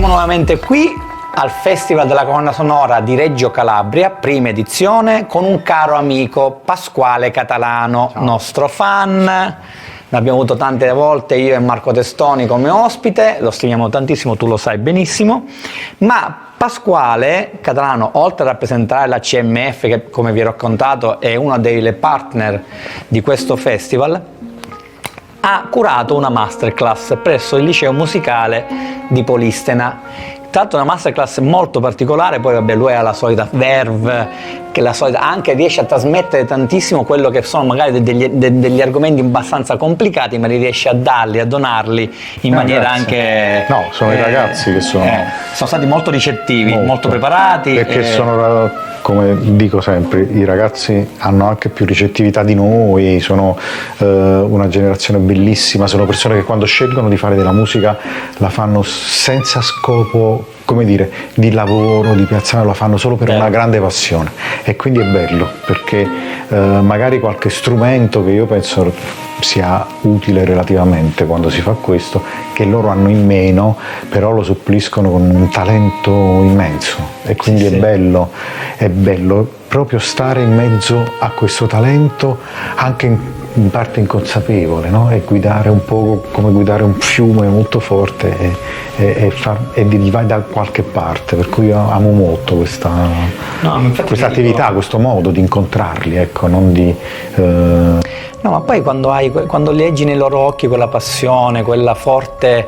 Siamo nuovamente qui al Festival della Colonna Sonora di Reggio Calabria, prima edizione, con un caro amico, Pasquale Catalano. Ciao. Nostro fan. L'abbiamo avuto tante volte io e Marco Testoni come ospite, lo stimiamo tantissimo, tu lo sai benissimo, ma Pasquale Catalano, oltre a rappresentare la CMF, che come vi ho raccontato è una delle partner di questo festival, ha curato una masterclass presso il liceo musicale di Polistena. Tra l'altro una masterclass molto particolare, poi vabbè lui ha la solita verve, che la solita, anche riesce a trasmettere tantissimo quello che sono magari degli argomenti abbastanza complicati, ma li riesce a darli, a donarli in maniera anche... No, sono i ragazzi che sono stati molto ricettivi, molto preparati. Perché sono, come dico sempre, i ragazzi hanno anche più ricettività di noi, sono una generazione bellissima, sono persone che quando scelgono di fare della musica la fanno senza scopo, come dire, di lavoro, di piazzare, lo fanno solo per una grande passione, e quindi è bello perché magari qualche strumento che io penso sia utile relativamente quando si fa questo, che loro hanno in meno, però lo suppliscono con un talento immenso, e quindi è bello proprio stare in mezzo a questo talento anche in parte inconsapevole, no? E guidare un po' come guidare un fiume molto forte e gli vai da qualche parte, per cui io amo molto questa attività, questo modo di incontrarli, ecco, non di... No, ma poi quando leggi nei loro occhi quella passione, quella forte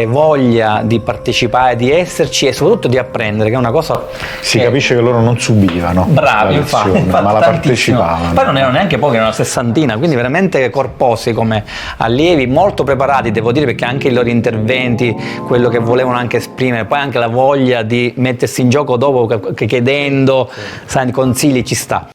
voglia di partecipare, di esserci e soprattutto di apprendere, che è una cosa... Si capisce che loro non subivano. Bravi, infatti, ma la partecipavano. Poi non erano neanche pochi, erano una sessantina, quindi veramente corposi come allievi, molto preparati, devo dire, perché anche i loro interventi, quello che volevano anche esprimere, poi anche la voglia di mettersi in gioco dopo, chiedendo consigli, ci sta.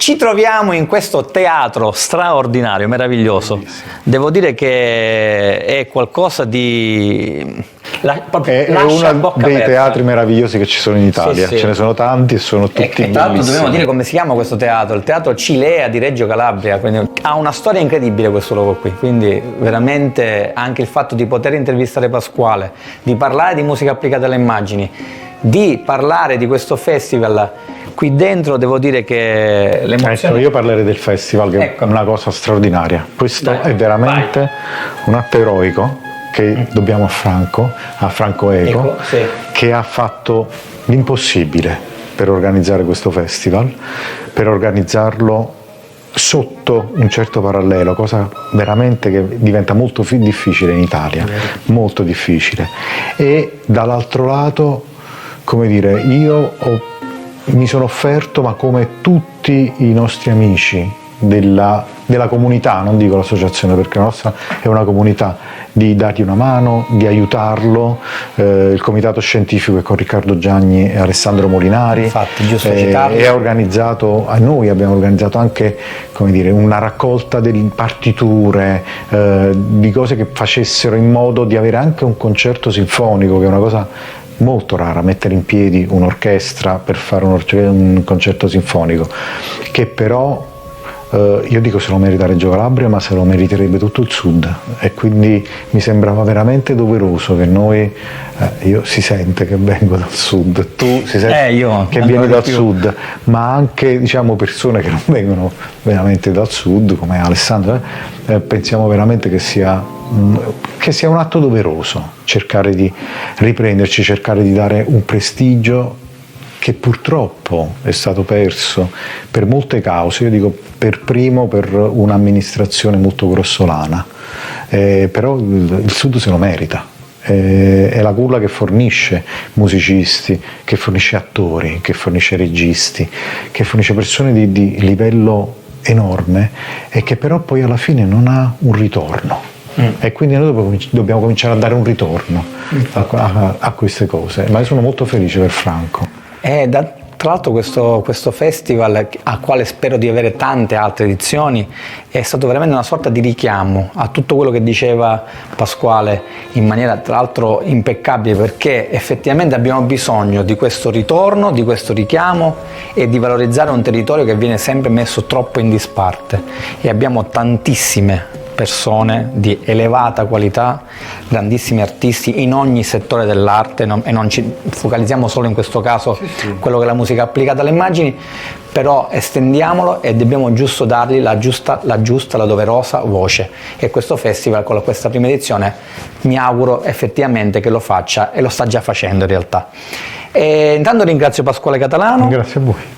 Ci troviamo in questo teatro straordinario, meraviglioso. Bellissimo. Devo dire che è qualcosa di... È uno dei teatri meravigliosi che ci sono in Italia, Sì, sì. ce ne sono tanti e sono tutti E tra l'altro bellissimi. dobbiamo dire come si chiama questo teatro, il teatro Cilea di Reggio Calabria, quindi ha una storia incredibile questo luogo qui, quindi veramente anche il fatto di poter intervistare Pasquale, di parlare di musica applicata alle immagini, di parlare di questo festival qui dentro, devo dire che l'emozione... Io parlerei del festival, che Ecco. è una cosa straordinaria. Questo Dai, è veramente un atto eroico che dobbiamo a Franco Eco, Sì. che ha fatto l'impossibile per organizzare questo festival, per organizzarlo sotto un certo parallelo, cosa veramente che diventa molto difficile in Italia, molto difficile. E dall'altro lato, come dire, mi sono offerto, ma come tutti i nostri amici della comunità, non dico l'associazione perché la nostra è una comunità, di dargli una mano, di aiutarlo. Il comitato scientifico è con Riccardo Gianni e Alessandro Molinari. Infatti, giusto citarlo. E noi abbiamo organizzato anche, come dire, una raccolta di partiture, di cose che facessero in modo di avere anche un concerto sinfonico, che è una cosa molto rara, mettere in piedi un'orchestra per fare un concerto sinfonico, che però io dico se lo merita Reggio Calabria, ma se lo meriterebbe tutto il Sud, e quindi mi sembrava veramente doveroso che noi, io si sente che vengo dal Sud, tu si sente che vieni dal Sud, ma anche diciamo persone che non vengono veramente dal Sud come Alessandro, pensiamo veramente che sia un atto doveroso cercare di riprenderci, cercare di dare un prestigio che purtroppo è stato perso per molte cause, io dico per primo per un'amministrazione molto grossolana, però il Sud se lo merita, è la culla che fornisce musicisti, che fornisce attori, che fornisce registi, che fornisce persone di livello enorme e che però poi alla fine non ha un ritorno. E quindi noi dobbiamo cominciare a dare un ritorno a queste cose, ma io sono molto felice per Franco. Tra l'altro questo festival, a quale spero di avere tante altre edizioni, è stato veramente una sorta di richiamo a tutto quello che diceva Pasquale in maniera tra l'altro impeccabile, perché effettivamente abbiamo bisogno di questo ritorno, di questo richiamo e di valorizzare un territorio che viene sempre messo troppo in disparte, e abbiamo tantissime persone di elevata qualità, grandissimi artisti in ogni settore dell'arte, e non ci focalizziamo solo in questo caso quello che è la musica applicata alle immagini, però estendiamolo e dobbiamo giusto dargli la giusta, la doverosa voce, e questo festival con questa prima edizione mi auguro effettivamente che lo faccia, e lo sta già facendo in realtà. E intanto ringrazio Pasquale Catalano. Grazie a voi.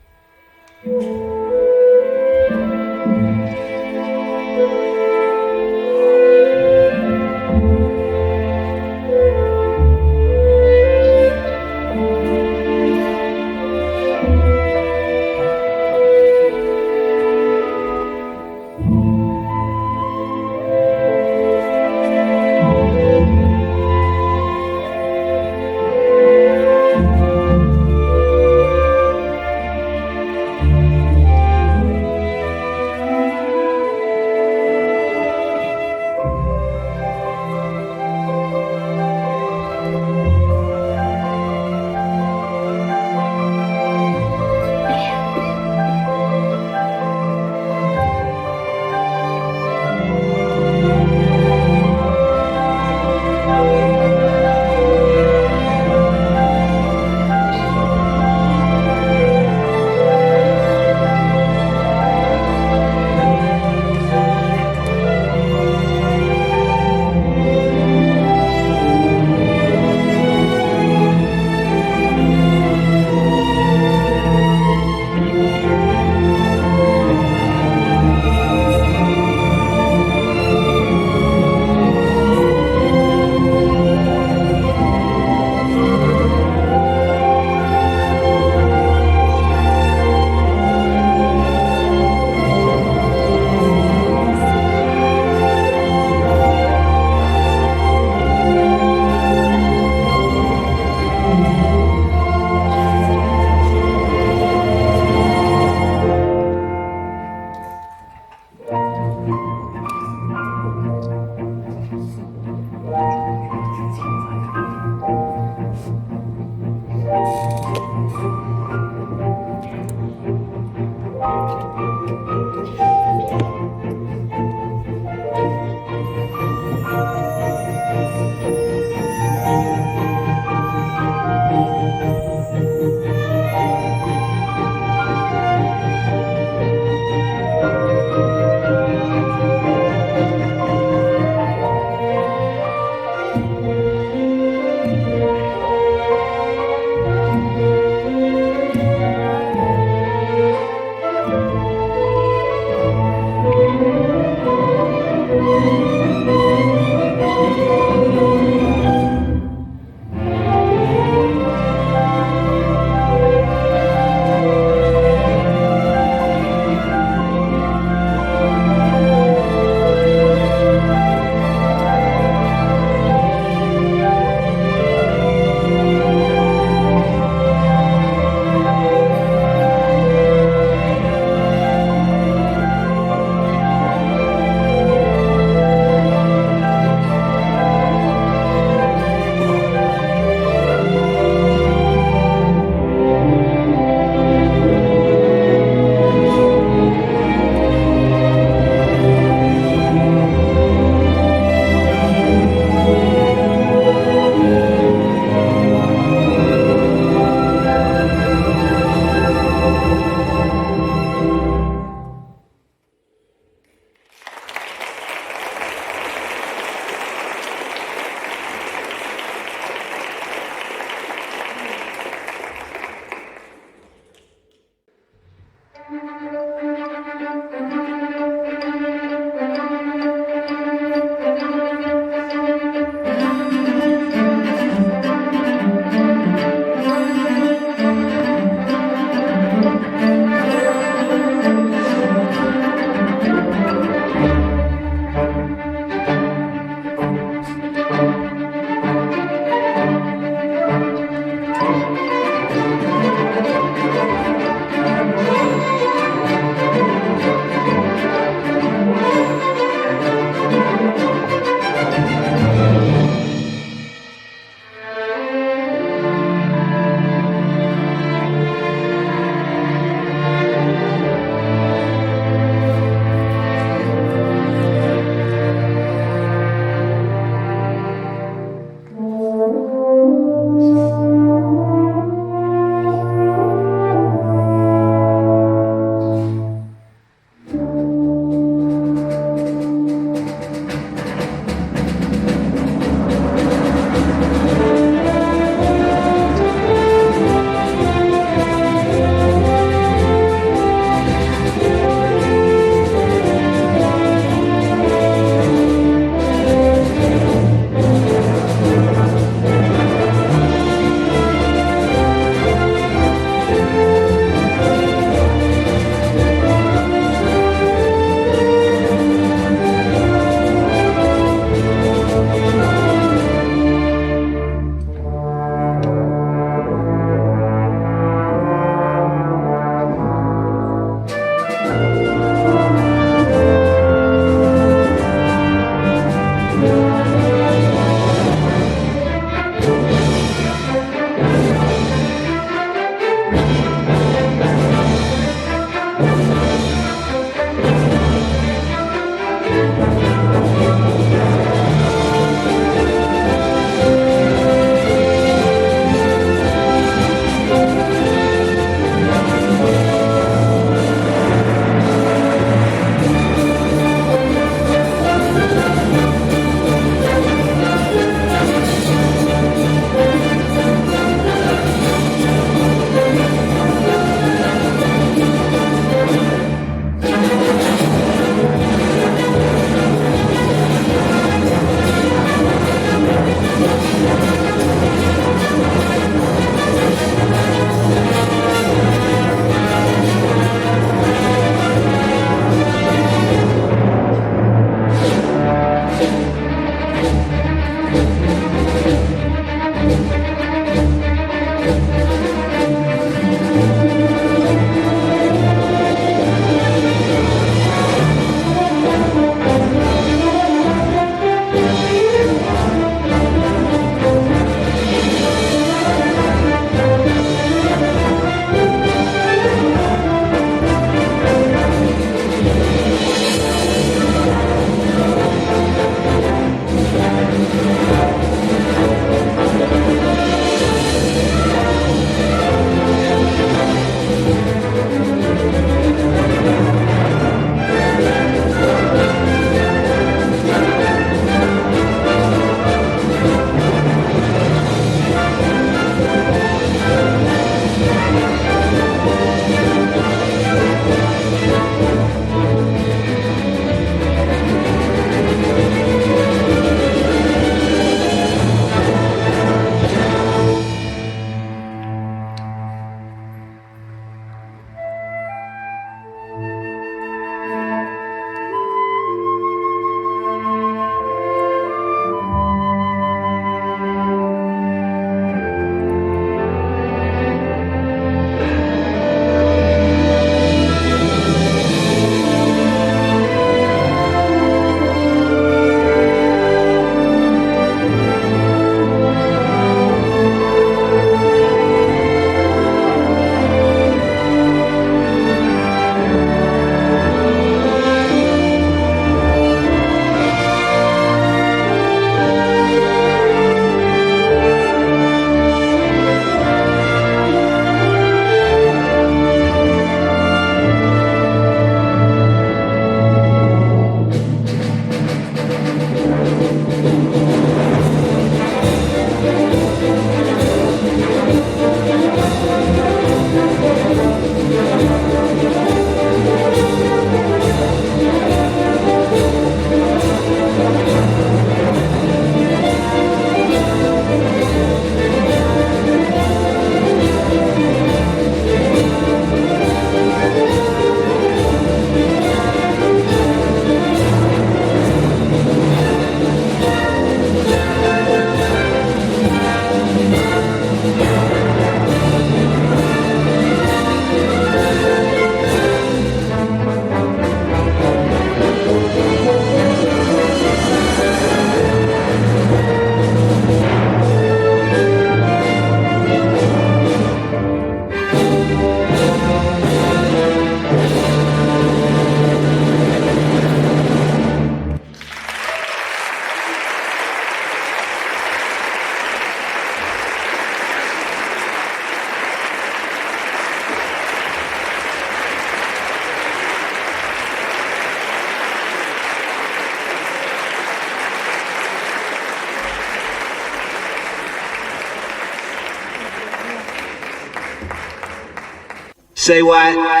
Say what?